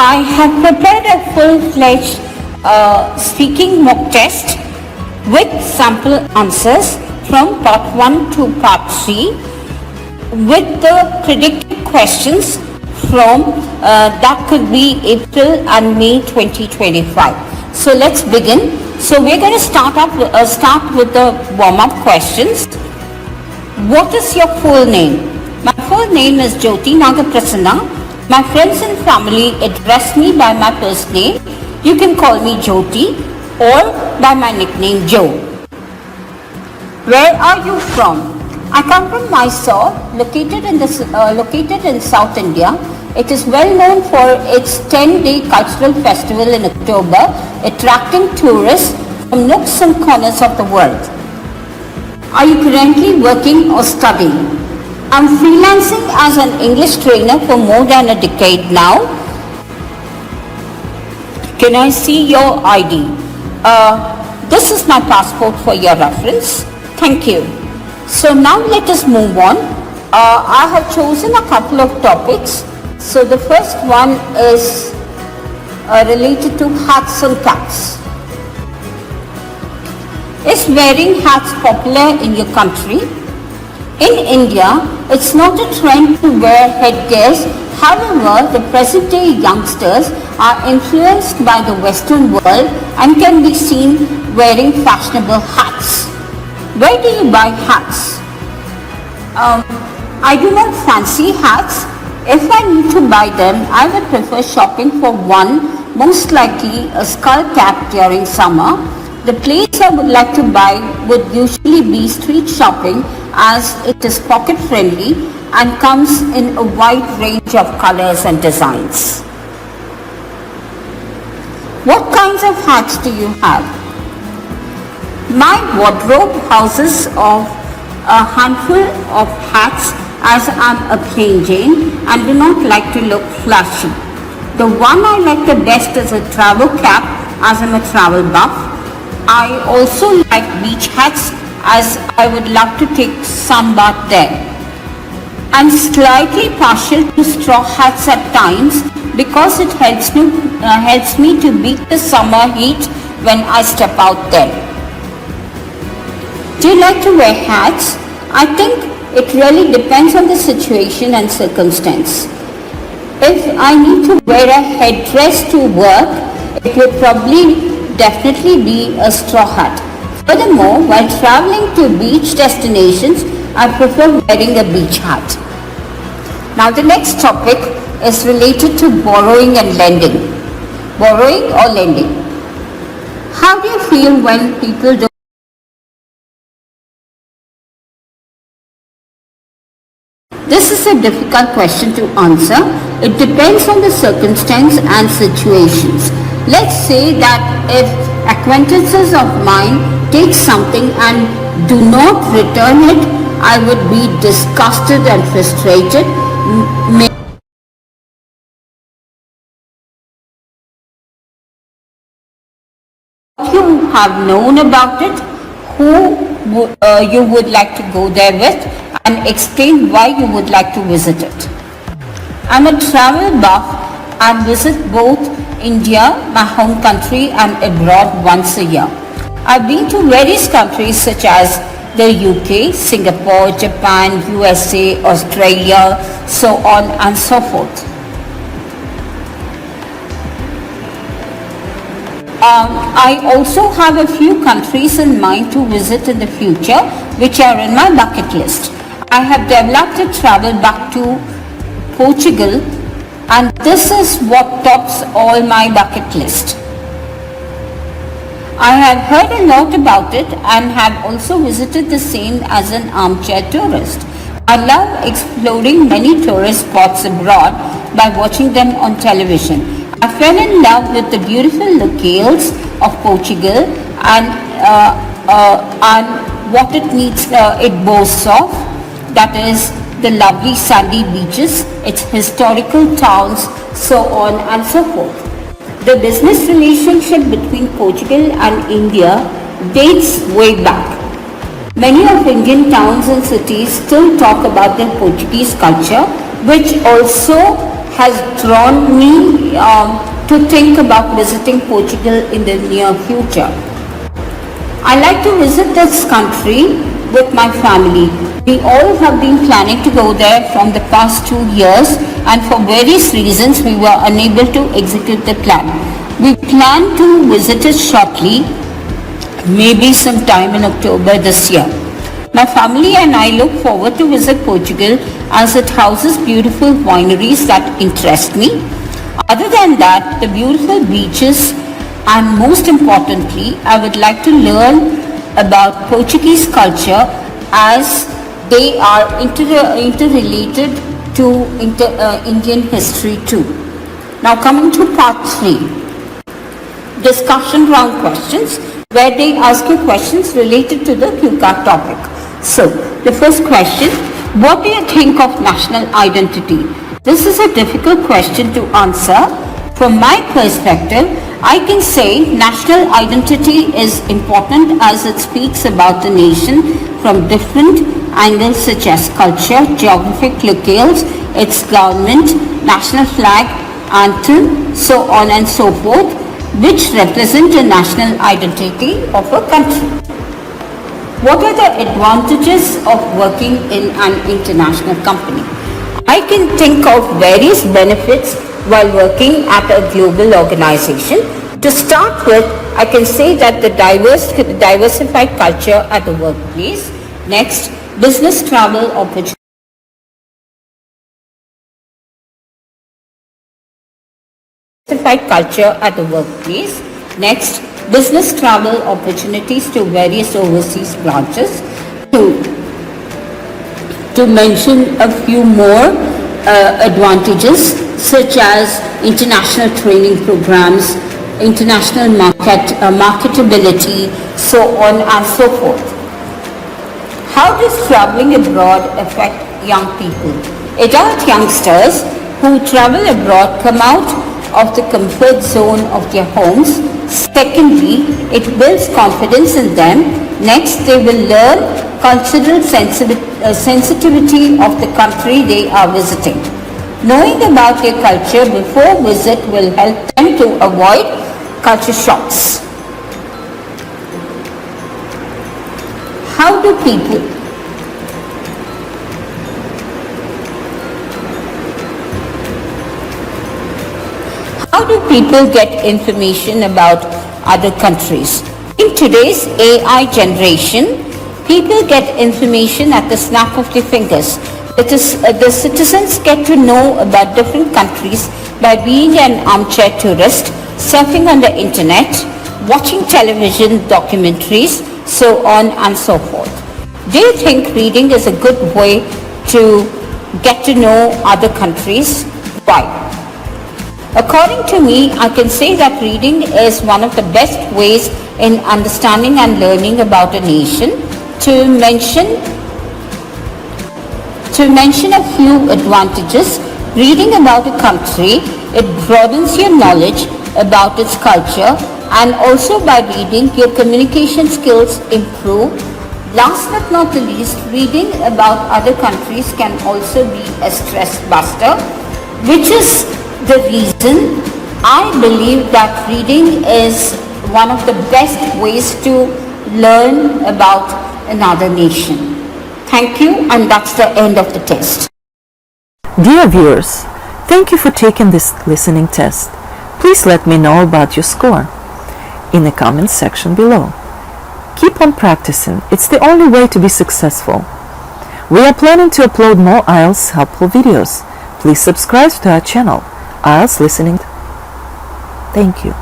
I have prepared a full-fledged speaking mock test with sample answers from part 1 to part 3 with the predicted questions from that could be April and May 2025. So let's begin. So we're going to start with the warm-up questions. What is your full name? My full name is Jyothi Nagaprasanna. My friends and family address me by my first name. You can call me Jyothi or by my nickname Joe. Where are you from? I come from Mysore, located in South India. It is well known for its 10-day cultural festival in October, attracting tourists from nooks and corners of the world. Are you currently working or studying? I'm freelancing as an English trainer for more than a decade now. Can I see your ID? This is my passport for your reference. Thank you. So now let us move on. I have chosen a couple of topics. So the first one is related to hats and caps. Is wearing hats popular in your country? In India, it's not a trend to wear headgears. However, the present day youngsters are influenced by the Western world and can be seen wearing fashionable hats. Where do you buy hats? I do not fancy hats. If I need to buy them, I would prefer shopping for one, most likely a skull cap during summer. The place I would like to buy would usually be street shopping as it is pocket friendly and comes in a wide range of colors and designs. What kinds of hats do you have? My wardrobe houses of a handful of hats as I'm a plain Jane and do not like to look flashy. The one I like the best is a travel cap as I'm a travel buff. I also like beach hats as I would love to take some bath there. I'm slightly partial to straw hats at times because it helps me to beat the summer heat when I step out there. Do you like to wear hats? I think it really depends on the situation and circumstance. If I need to wear a headdress to work, it would probably definitely be a straw hat. Furthermore, while traveling to beach destinations, I prefer wearing a beach hat. Now the next topic is related to borrowing and lending. Borrowing or lending. How do you feel when people don't? This is a difficult question to answer. It depends on the circumstance and situations. Let's say that if acquaintances of mine take something and do not return it, I would be disgusted and frustrated. If you have known about it, who you would like to go there with, and explain why you would like to visit it. I'm a travel buff and visit both India, my home country, and abroad once a year. I've been to various countries such as the UK, Singapore, Japan, USA, Australia, so on and so forth. I also have a few countries in mind to visit in the future which are in my bucket list. I have developed a travel back to Portugal, and this is what tops all my bucket list. I have heard a lot about it and have also visited the same as an armchair tourist. I love exploring many tourist spots abroad by watching them on television. I fell in love with the beautiful locales of Portugal and what it boasts of, that is the lovely sandy beaches, its historical towns, so on and so forth. The business relationship between Portugal and India dates way back. Many of Indian towns and cities still talk about their Portuguese culture, which also has drawn me to think about visiting Portugal in the near future. I like to visit this country with my family. We all have been planning to go there from the past 2 years, and for various reasons we were unable to execute the plan. We plan to visit it shortly, maybe sometime in October this year. My family and I look forward to visit Portugal as it houses beautiful wineries that interest me. Other than that, the beautiful beaches, and most importantly, I would like to learn about Portuguese culture as they are interrelated to Indian history too. Now coming to part 3, discussion round questions, where they ask you questions related to the cue card topic. So, the first question, what do you think of national identity? This is a difficult question to answer. From my perspective, I can say national identity is important as it speaks about the nation from different angles such as culture, geographic locales, its government, national flag, anthem, so on and so forth, which represent the national identity of a country. What are the advantages of working in an international company? I can think of various benefits while working at a global organization. To start with, I can say that the diversified culture at the workplace. Next, business travel opportunities. Diversified culture at the workplace. Next, business travel opportunities to various overseas branches. To mention a few more advantages such as international training programs, international marketability, so on and so forth. How does traveling abroad affect young people? Adult youngsters who travel abroad come out of the comfort zone of their homes. Secondly, it builds confidence in them. Next, they will learn cultural sensitivity of the country they are visiting. Knowing about their culture before visit will help them to avoid culture shocks. How do people get information about other countries? In today's AI generation, people get information at the snap of their fingers. The citizens get to know about different countries by being an armchair tourist, surfing on the internet, watching television documentaries, so on and so forth. Do you think reading is a good way to get to know other countries? Why? According to me, I can say that reading is one of the best ways in understanding and learning about a nation. To mention a few advantages, reading about a country, it broadens your knowledge about its culture, and also by reading, your communication skills improve. Last but not the least, reading about other countries can also be a stress buster, which is the reason I believe that reading is one of the best ways to learn about another nation. Thank you, and that's the end of the test. Dear viewers, thank you for taking this listening test. Please let me know about your score in the comments section below. Keep on practicing. It's the only way to be successful. We are planning to upload more IELTS helpful videos. Please subscribe to our channel, IELTS Listening. Thank you.